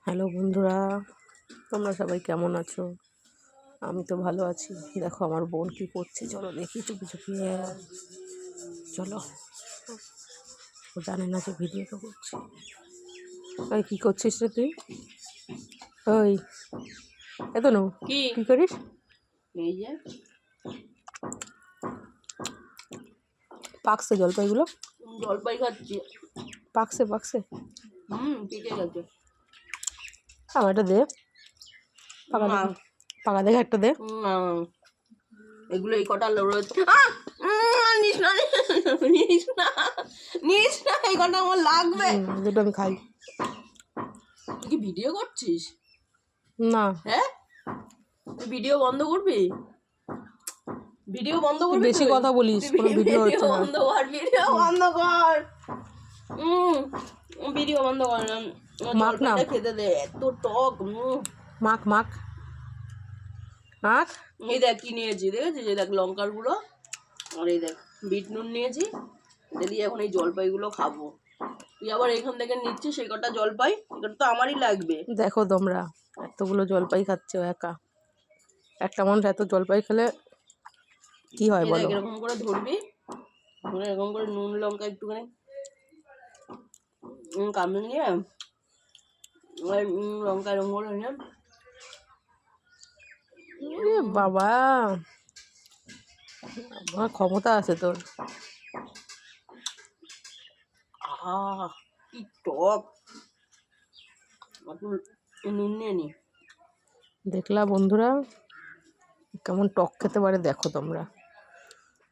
Hello বন্ধুরা, তোমরা সবাই কেমন আছো? আমি তো ভালো আছি। দেখো আমার বোন কি করছে, চলো দেখি চুপি চুপি। চলো, ও জানে না যে ভিডিওটা করছি। ওই কী করছিস রে তুই? ওই এত নো কি করিস? এই যে পাকছে জলপাইগুলো, জলপাই খাচ্ছি। পাকছে পাকছে। পেকে গেছে। আমার এটা দে, পাকা না, দেখে, পাকা দেখে একটা দে। না, এগুলো এই কটা রয়েছে। নিস না, নিস না, নিস না, এই কটা আমার লাগবে। দুটো আমি খাই। তুই কি ভিডিও করছিস? না, হ্যাঁ, তুই ভিডিও বন্ধ করবি? ভিডিও বন্ধ তুই করবি? বেশি কথা বলিস, কোনো ভিডিও হচ্ছে না। বন্ধ কর, ভিডিও বন্ধ কর। ভিডিও বন্ধ কর না। মাখ না, খেতে দে, এত টক। মাখ মাখ মাখ। এই দেখ কি নিয়েছি, দেখেছিস? এই দেখ লঙ্কার গুঁড়ো, আর এই দেখ বিট নুন নিয়েছি। এটা দিয়ে এখন এই জলপাইগুলো খাবো। তুই আবার এখান থেকে নিচ্ছিস সেই কটা জলপাই, এটা তো আমারই লাগবে। দেখো তোমরা, এতগুলো জলপাই খাচ্ছে ও একা। একটা মানুষ এত জলপাই খেলে কি হয় বলো? এরকম করে ধরবি, ধরে এরকম করে নুন লঙ্কা একটুখানি কামড়ে নিয়ে লঙ্কা এরকম করে নিয়ে। বাবা, আমার ক্ষমতা আছে তোর। কি টক। নুন নিয়ে নি। দেখলা বন্ধুরা, কেমন টক খেতে পারে দেখো তোমরা।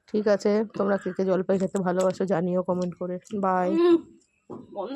ঠিক আছে, তোমরা কে কে জলপাই খেতে ভালোবাসো জানিও কমেন্ট করে। বাই।